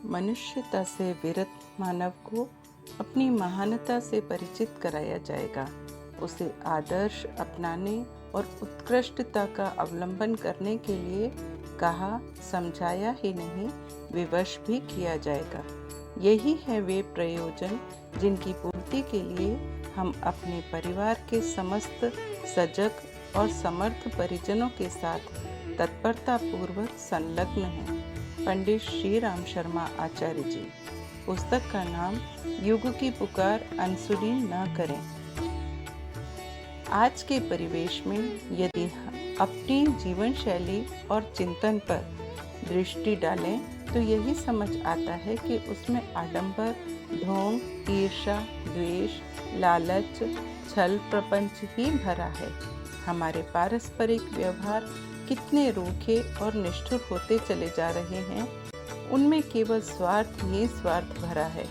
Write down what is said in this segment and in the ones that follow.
मनुष्यता से विरत मानव को अपनी महानता से परिचित कराया जाएगा। उसे आदर्श अपनाने और उत्कृष्टता का अवलंबन करने के लिए कहा, समझाया ही नहीं, विवश भी किया जाएगा। यही है वे प्रयोजन जिनकी पूर्ति के लिए हम अपने परिवार के समस्त सजग और समर्थ परिजनों के साथ तत्परता पूर्वक संलग्न हैं। पंडित श्री राम शर्मा आचार्य जी। पुस्तक का नाम युग की पुकार अनसुनी न करें। आज के परिवेश में यदि अपनी जीवन शैली और चिंतन पर दृष्टि डालें तो यही समझ आता है कि उसमें आडंबर, ढोंग, ईर्ष्या, द्वेष, लालच, छल प्रपंच ही भरा है। हमारे पारस्परिक व्यवहार कितने रूखे और निष्ठुर होते चले जा रहे हैं। उनमें केवल स्वार्थ ही स्वार्थ भरा है।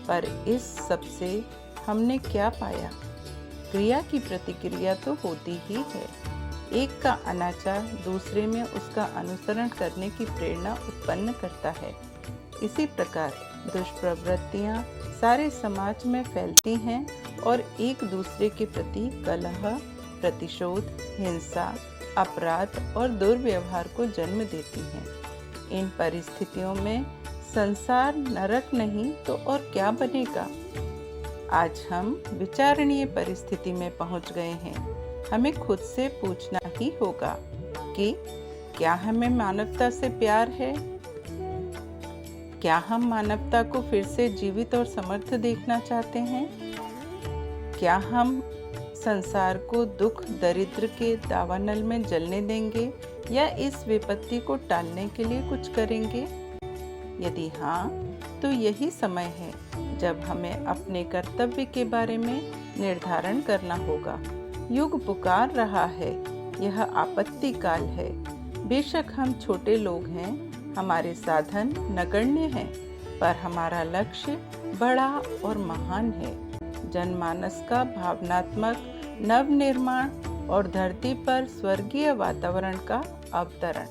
पर इस सब से हमने क्या पाया? क्रिया की प्रतिक्रिया तो होती ही है। एक का अनाचार दूसरे में उसका अनुसरण करने की प्रेरणा उत्पन्न करता है। इसी प्रकार दुष्प्रवृत्तियां सारे समाज में फैलती हैं और एक दूसरे के प्रति कलह, प्रतिशोध, हिंसा, अपराध और दुर्व्यवहार को जन्म देती हैं। इन परिस्थितियों में संसार नरक नहीं तो और क्या बनेगा? आज हम विचारणीय परिस्थिति में पहुंच गए हैं। हमें खुद से पूछना ही होगा कि क्या हमें मानवता से प्यार है? क्या हम मानवता को फिर से जीवित और समर्थ देखना चाहते हैं? क्या हम संसार को दुख दरिद्र के दावानल में जलने देंगे या इस विपत्ति को टालने के लिए कुछ करेंगे? यदि हाँ, तो यही समय है जब हमें अपने कर्तव्य के बारे में निर्धारण करना होगा। युग पुकार रहा है, यह आपत्ति काल है। बेशक हम छोटे लोग हैं, हमारे साधन नगण्य हैं, पर हमारा लक्ष्य बड़ा और महान है। जनमानस का भावनात्मक नवनिर्माण और धरती पर स्वर्गीय वातावरण का अवतरण।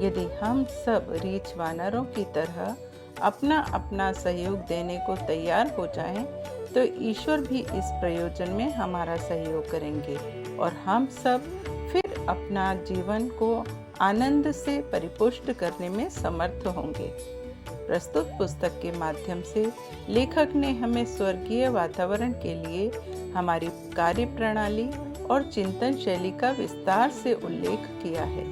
यदि हम सब रीछ वानरों की तरह अपना अपना सहयोग देने को तैयार हो जाएं, तो ईश्वर भी इस प्रयोजन में हमारा सहयोग करेंगे और हम सब फिर अपना जीवन को आनंद से परिपुष्ट करने में समर्थ होंगे। प्रस्तुत पुस्तक के माध्यम से लेखक ने हमें स्वर्गीय वातावरण के लिए हमारी कार्य प्रणाली और चिंतन शैली का विस्तार से उल्लेख किया है।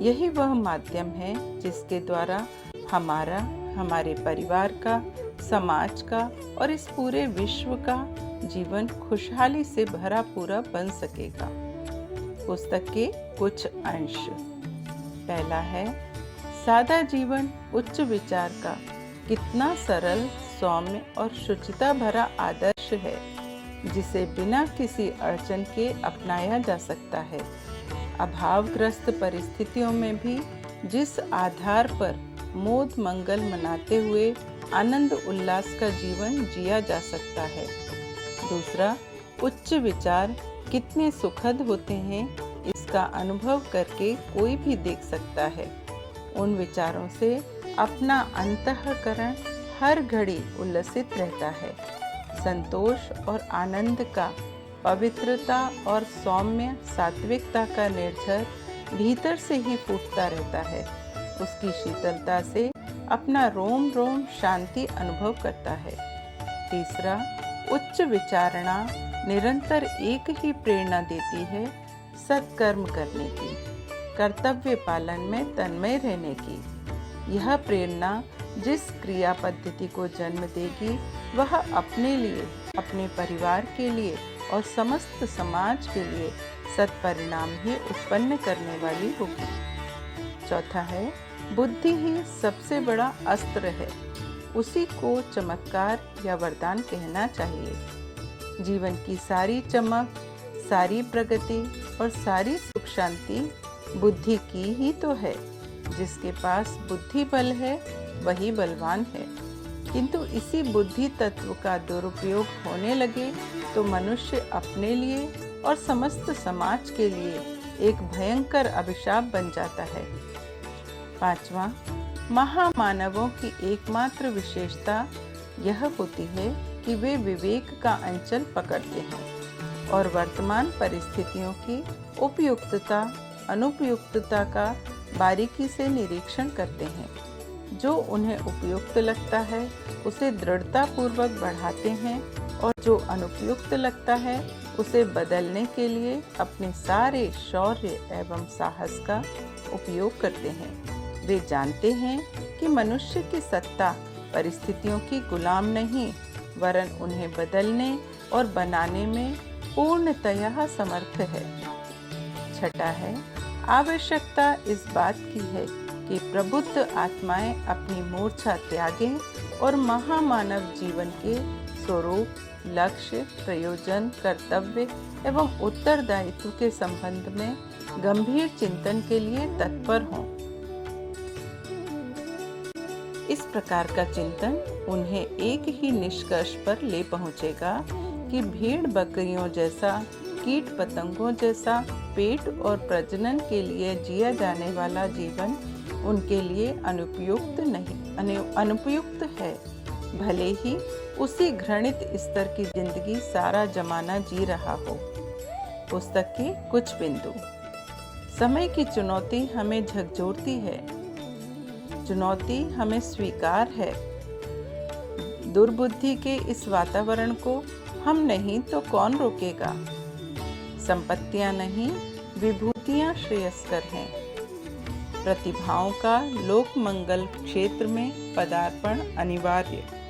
यही वह माध्यम है जिसके द्वारा हमारा, हमारे परिवार का, समाज का और इस पूरे विश्व का जीवन खुशहाली से भरा पूरा बन सकेगा। पुस्तक के कुछ अंश। पहला है, सादा जीवन उच्च विचार का कितना सरल, सौम्य और शुचिता भरा आदर्श है, जिसे बिना किसी अड़चन के अपनाया जा सकता है। अभावग्रस्त परिस्थितियों में भी जिस आधार पर मोद मंगल मनाते हुए आनंद उल्लास का जीवन जिया जा सकता है। दूसरा, उच्च विचार कितने सुखद होते हैं, इसका अनुभव करके कोई भी देख सकता है। उन विचारों से अपना अंतःकरण हर घड़ी उल्लसित रहता है। संतोष और आनंद का, पवित्रता और सौम्य सात्विकता का निर्झर भीतर से ही फूटता रहता है। उसकी शीतलता से अपना रोम रोम शांति अनुभव करता है। तीसरा, उच्च विचारणा निरंतर एक ही प्रेरणा देती है, सत्कर्म करने की, कर्तव्य पालन में तन्मय रहने की। यह प्रेरणा जिस क्रिया पद्धति को जन्म देगी, वह अपने लिए, अपने परिवार के लिए और समस्त समाज के लिए सत्परिणाम ही उत्पन्न करने वाली होगी। चौथा है, बुद्धि ही सबसे बड़ा अस्त्र है, उसी को चमत्कार या वरदान कहना चाहिए। जीवन की सारी चमक, सारी प्रगति और सारी सुख शांति बुद्धि की ही तो है। जिसके पास बुद्धि बल है वही बलवान है। किंतु इसी बुद्धि तत्व का दुरुपयोग होने लगे तो मनुष्य अपने लिए और समस्त समाज के लिए एक भयंकर अभिशाप बन जाता है। पांचवा, महामानवों की एकमात्र विशेषता यह होती है कि वे विवेक का अंचल पकड़ते हैं और वर्तमान परिस्थितियों की उपयुक्तता अनुपयुक्तता का बारीकी से निरीक्षण करते हैं। जो उन्हें उपयुक्त लगता है उसे दृढ़तापूर्वक बढ़ाते हैं और जो अनुपयुक्त लगता है उसे बदलने के लिए अपने सारे शौर्य एवं साहस का उपयोग करते हैं। वे जानते हैं कि मनुष्य की सत्ता परिस्थितियों की गुलाम नहीं वरन उन्हें बदलने और बनाने में पूर्णतया समर्थ है। छठा है, आवश्यकता इस बात की है कि प्रबुद्ध आत्माएं अपनी मूर्छा त्यागें और महामानव जीवन के स्वरूप, लक्ष्य, प्रयोजन, कर्तव्य एवं उत्तरदायित्व के संबंध में गंभीर चिंतन के लिए तत्पर हों। इस प्रकार का चिंतन उन्हें एक ही निष्कर्ष पर ले पहुंचेगा कि भेड़ बकरियों जैसा, कीट पतंगों जैसा पेट और प्रजनन के लिए जिया जाने वाला जीवन उनके लिए अनुपयुक्त है, भले ही उसी घृणित स्तर की जिंदगी सारा जमाना जी रहा हो। पुस्तक के कुछ बिंदु। समय की चुनौती हमें झकझोरती है। चुनौती हमें स्वीकार है। दुर्बुद्धि के इस वातावरण को हम नहीं तो कौन रोकेगा। संपत्तियां नहीं, विभूतियां श्रेयस्कर हैं। प्रतिभाओं का लोक मंगल क्षेत्र में पदार्पण अनिवार्य।